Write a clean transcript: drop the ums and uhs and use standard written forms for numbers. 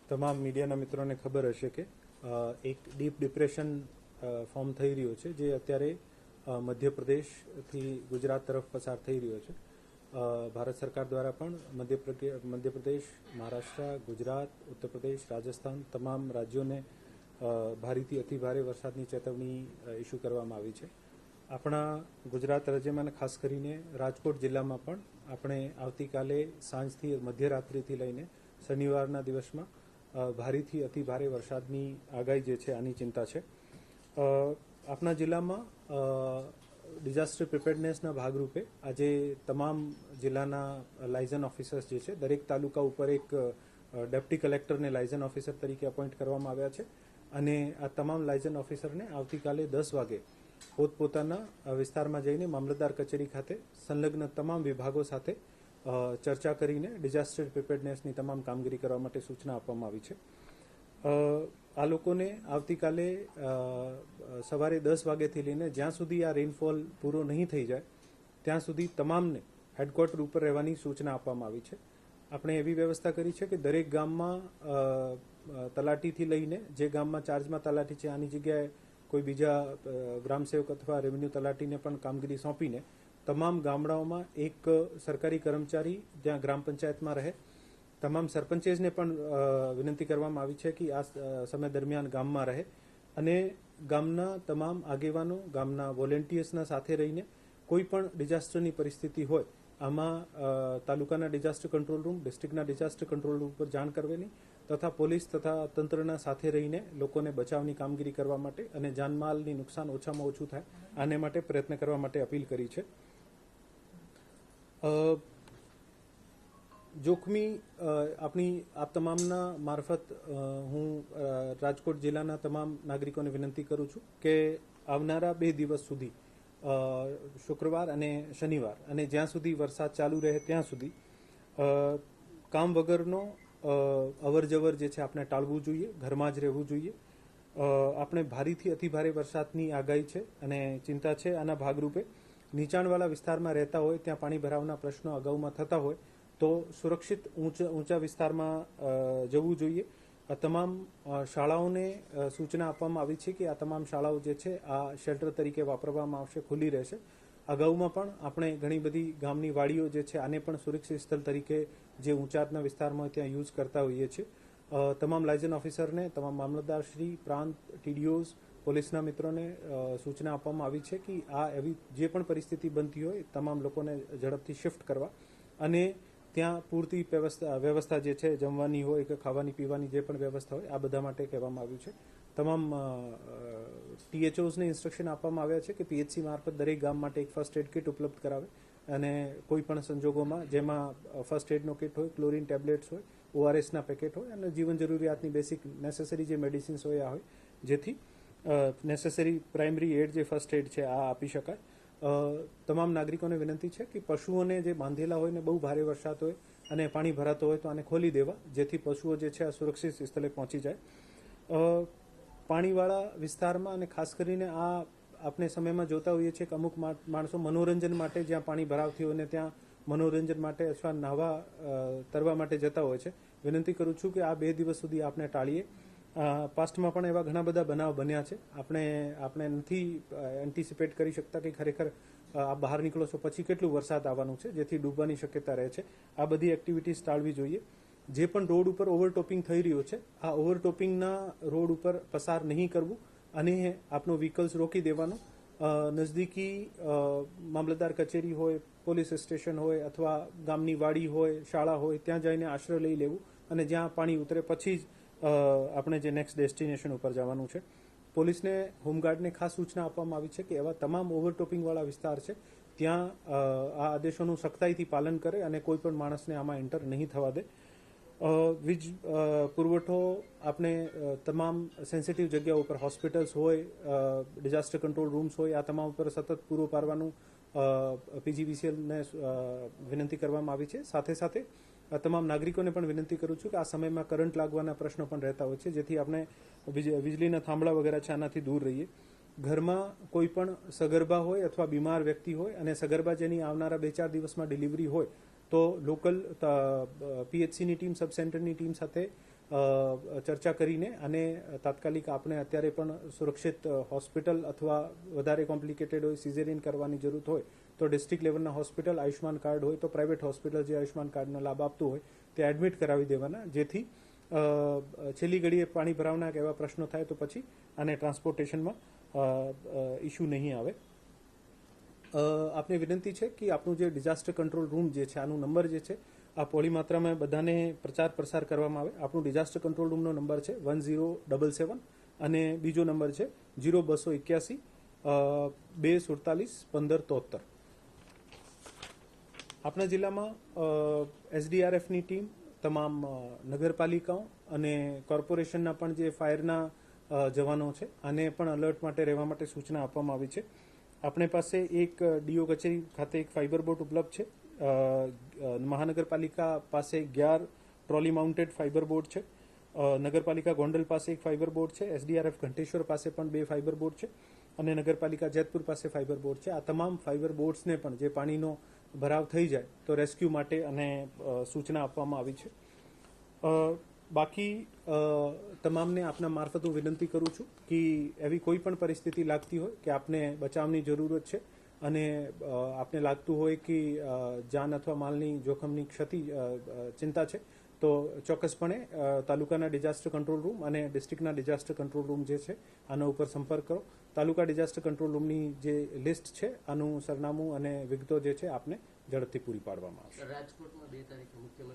તમામ મીડિયાના મિત્રોને ખબર હશે કે એક ડીપ ડિપ્રેશન ફોર્મ થઈ રહ્યો છે, જે અત્યારે મધ્યપ્રદેશથી ગુજરાત તરફ પસાર થઈ રહ્યો છે. ભારત સરકાર દ્વારા પણ મધ્યપ્રદેશ, મહારાષ્ટ્ર, ગુજરાત, ઉત્તર પ્રદેશ, રાજસ્થાન તમામ રાજ્યોને ભારેથી અતિ ભારે વરસાદની ચેતવણી ઇસ્યુ કરવામાં આવી છે. આપણા ગુજરાત રાજ્યમાં ખાસ કરીને રાજકોટ જિલ્લામાં પણ આપણે આવતીકાલે સાંજથી મધ્યરાત્રિથી લઈને શનિવારના દિવસમાં ભારેથી અતિ ભારે વરસાદની આગાહી જે છે આની ચિંતા છે. આપણા જિલ્લામાં ડિઝાસ્ટર પ્રિપેર્ડનેસના ભાગરૂપે આજે તમામ જિલ્લાના લાયઝન ઓફિસર્સ જે છે દરેક તાલુકા ઉપર એક ડેપ્ટી કલેક્ટરને લાયઝન ઓફિસર તરીકે અપોઇન્ટ કરવામાં આવ્યા છે અને આ તમામ લાયઝન ઓફિસરને આવતીકાલે 10 વાગે પોતપોતાના વિસ્તારમાં જઈને મામલતદાર કચેરી ખાતે સંલગ્ન તમામ વિભાગો સાથે ચર્ચા કરીને ડિઝાસ્ટર પ્રિપેર્ડનેસની તમામ કામગીરી કરવા માટે સૂચના આપવામાં આવી છે. આ લોકોને આવતીકાલે સવારે 10 વાગ્યાથી લઈને જ્યાં સુધી આ રેઇનફોલ પૂરો નહીં થઈ જાય ત્યાં સુધી તમામને હેડક્વાર્ટર ઉપર રહેવાની સૂચના આપવામાં આવી છે. આપણે એવી વ્યવસ્થા કરી છે કે દરેક ગામમાં તલાટીથી લઈને જે ગામમાં ચાર્જમાં તલાટી છે આની જગ્યાએ કોઈ બીજા ગ્રામસેવક અથવા રેવન્યુ તલાટીને પણ કામગીરી સોંપીને તમામ ગામડાઓમાં એક સરકારી કર્મચારી જ્યાં ગ્રામ પંચાયતમાં રહે. તમામ સરપંચેસને પણ વિનંતી કરવામાં આવી છે કે આ સમય દરમિયાન ગામમાં રહે અને ગામના તમામ આગેવાનો, ગામના વોલેન્ટિયર્સના સાથે રહીને કોઈ પણ ડિઝાસ્ટરની પરિસ્થિતિ હોય આમાં તાલુકાના ડિઝાસ્ટર કંટ્રોલ રૂમ, ડિસ્ટ્રિક્ટના ડિઝાસ્ટર કંટ્રોલ રૂમ પર જાણ કરવાની તથા પોલીસ તથા તંત્રના સાથે રહીને લોકોને બચાવની કામગીરી કરવા માટે અને જાનમાલની નુકસાન ઓછામાં ઓછું થાય આને માટે પ્રયત્ન કરવા માટે અપીલ કરી છે. જોખમી આપણી આપ તમામના મારફત હું રાજકોટ જિલ્લાના તમામ નાગરિકોને વિનંતી કરું છું કે આવનારા 2 દિવસ સુધી શુક્રવાર અને શનિવાર અને જ્યાં સુધી વરસાદ ચાલુ રહે ત્યાં સુધી કામ વગરનો અવરજવર જે છે આપણે ટાળવું જોઈએ, ઘરમાં જ રહેવું જોઈએ. આપણે ભારેથી અતિ ભારે વરસાદની આગાહી છે અને ચિંતા છે. આના ભાગરૂપે નીચાણવાળા વિસ્તારમાં રહેતા હોય ત્યાં પાણી ભરાવના પ્રશ્નો અગાઉમાં થતા હોય તો સુરક્ષિત ઊંચા વિસ્તારમાં જવું જોઈએ. તમામ શાળાઓને સૂચના આપવામાં આવી છે કે આ તમામ શાળાઓ જે છે આ શેલ્ટર તરીકે વાપરવામાં આવશે, ખુલ્લી રહેશે. અગાઉમાં પણ આપણે ઘણી બધી ગામની વાડીઓ જે છે આને પણ સુરક્ષિત સ્થળ તરીકે જે ઊંચાણના વિસ્તારમાં હોય ત્યાં યુઝ કરતા હોઈએ છીએ. તમામ લાયઝન ઓફિસરને, તમામ મામલતદારશ્રી, પ્રાંત, ટીડીઓઝ, પોલીસના મિત્રોને સૂચના આપવામાં આવી છે કે આ એવી જે પણ પરિસ્થિતિ બનતી હોય તમામ લોકોને ઝડપથી શિફ્ટ કરવા અને ત્યાં પૂરતી વ્યવસ્થા જે છે જમવાની હોય કે ખાવાની પીવાની જે પણ વ્યવસ્થા હોય આ બધા માટે કહેવામાં આવ્યું છે. તમામ THOsને ઇન્સ્ટ્રક્શન આપવામાં આવ્યા છે કે PHC મારફત દરેક ગામ માટે એક ફર્સ્ટ એડ કિટ ઉપલબ્ધ કરાવે અને કોઈ પણ સંજોગોમાં જેમાં ફર્સ્ટ એડનો કિટ હોય, ક્લોરીન ટેબ્લેટ્સ હોય, ORSના પેકેટ હોય અને જીવન જરૂરિયાતની બેસિક નેસેસરી જે મેડિસિન્સ હોય આ હોય જેથી નેસેસરી પ્રાઇમરી એડ જે ફર્સ્ટ એડ છે આ આપી શકાય. તમામ નાગરિકોને વિનંતી છે કે પશુઓને જે બાંધેલા હોય ને બહુ ભારે વરસાદ હોય અને પાણી ભરાતો હોય તો આને ખોલી દેવા જેથી પશુઓ જે છે આ સુરક્ષિત સ્થળે પહોંચી જાય. પાણીવાળા વિસ્તારમાં અને ખાસ કરીને આ આપણે સમયમાં જોતા હોઈએ છીએ કે અમુક માણસો મનોરંજન માટે જ્યાં પાણી ભરાવતી હોય ને ત્યાં મનોરંજન માટે અથવા નાહવા તરવા માટે જતા હોય છે. વિનંતી કરું છું કે આ 2 દિવસ સુધી આપણે ટાળીએ. પાસ્ટમાં પણ એવા ઘણા બધા બનાવ બન્યા છે. આપણે નથી એન્ટિસિપેટ કરી શકતા કે ખરેખર આ બહાર નીકળો છો પછી કેટલું વરસાદ આવવાનું છે જેથી ડૂબવાની શક્યતા રહે છે. આ બધી એક્ટિવિટીઝ ટાળવી જોઈએ. જે પણ રોડ ઉપર ઓવરટોપિંગ થઈ રહ્યો છે આ ઓવરટોપિંગના રોડ ઉપર પસાર નહીં કરવું અને આપનો વ્હીકલ્સ રોકી દેવાનું. નજદીકી મામલતદાર કચેરી હોય, પોલીસ સ્ટેશન હોય અથવા ગામની વાડી હોય, શાળા હોય ત્યાં જઈને આશ્રય લઈ લેવું અને જ્યાં પાણી ઉતરે પછી જ આપણે જે નેક્સ્ટ ડેસ્ટિનેશન ઉપર જવાનું છે. પોલીસને, હોમગાર્ડને ખાસ સૂચના આપવામાં આવી છે કે એવા તમામ ઓવરટોપિંગવાળા વિસ્તાર છે ત્યાં આ આદેશોનું સખ્તાઈથી પાલન કરે અને કોઈ પણ માણસને આમાં એન્ટર નહીં થવા દે. વીજ પુરવઠો આપણે તમામ સેન્સિટિવ જગ્યાઓ ઉપર હોસ્પિટલ્સ હોય, ડિઝાસ્ટર કંટ્રોલ રૂમ્સ હોય આ તમામ ઉપર સતત પૂરો પાડવાનું PGVCLને વિનંતી કરવામાં આવી છે. સાથે સાથે તમામ નાગરિકોને પણ વિનંતી કરું છું કે આ સમયમાં કરંટ લાગવાના પ્રશ્નો પણ રહેતા હોય છે જેથી આપણે વીજળીના થાંભલા વગેરે છે આનાથી દૂર રહીએ. ઘરમાં કોઈ પણ સગર્ભા હોય અથવા બીમાર વ્યક્તિ હોય અને સગર્ભા જેની આવનારા 2-4 દિવસમાં ડિલિવરી હોય તો લોકલ PHCની ટીમ, સબ સેન્ટરની ટીમ સાથે ચર્ચા કરીને અને તાત્કાલિક આપણે અત્યારે પણ સુરક્ષિત હોસ્પિટલ અથવા વધારે કોમ્પ્લિકેટેડ હોય સિઝેરિયન કરવાની જરૂર હોય તો ડિસ્ટ્રિક્ટ લેવલના હોસ્પિટલ, આયુષ્માન કાર્ડ હોય તો પ્રાઇવેટ હોસ્પિટલ જે આયુષ્માન કાર્ડનો લાભ આપતું હોય તે એડમિટ કરાવી દેવાના, જેથી છેલ્લી ઘડીએ પાણી ભરાવના કે એવા પ્રશ્નો થાય તો પછી આને ટ્રાન્સપોર્ટેશનમાં ઇસ્યુ નહીં આવે. આપને વિનંતી છે કે આપણું જે ડિઝાસ્ટર કંટ્રોલ રૂમ જે છે આનો નંબર જે છે આ પોળી માત્રામાં બધાને પ્રચાર પ્રસાર કરવામાં આવે. આપણું ડિઝાસ્ટર કંટ્રોલ રૂમનો નંબર છે 1077 અને બીજો નંબર છે 0281 247 1573. આપણા જિલ્લામાં એસડીઆરએફની ટીમ, તમામ નગરપાલિકાઓ અને કોર્પોરેશનના પણ જે ફાયરના જવાનો છે આને પણ અલર્ટ માટે રહેવા માટે સૂચના આપવામાં આવી છે. આપણી પાસે એક ડીઓ કચેરી ખાતે એક ફાઇબર બોટ ઉપલબ્ધ છે. મહાનગરપાલિકા પાસે 11 ટ્રોલી માઉન્ટેડ ફાઇબર બોર્ડ છે. નગરપાલિકા ગોંડલ પાસે એક ફાઇબર બોર્ડ છે. એસડીઆરએફ ઘંટેશ્વર પાસે પણ 2 ફાઇબર બોર્ડ છે અને નગરપાલિકા જેતપુર પાસે ફાઇબર બોર્ડ છે. આ તમામ ફાઇબર બોર્ડ્સને પણ જે પાણીનો ભરાવ થઈ જાય તો રેસ્ક્યુ માટે અને સૂચના આપવામાં આવી છે. બાકી તમામને આપના મારફત હું વિનંતી કરું છું કે એવી કોઈ પણ પરિસ્થિતિ લાગતી હોય કે આપને બચાવની જરૂરત છે અને આપને લાગતું હોય કે જાન અથવા માલની જોખમની ચિંતા છે તો ચોક્કસપણે તાલુકાના ડિઝાસ્ટર કંટ્રોલ રૂમ અને ડિસ્ટ્રિક્ટના ડિઝાસ્ટર કંટ્રોલ રૂમ જે છે આના ઉપર સંપર્ક કરો. તાલુકા ડિઝાસ્ટર કંટ્રોલ રૂમની જે લિસ્ટ છે આનું સરનામું અને વિગતો જે છે આપને ઝડપથી પૂરી પાડવામાં આવશે. રાજકોટમાં 2 તારીખે મુખ્યમંત્રી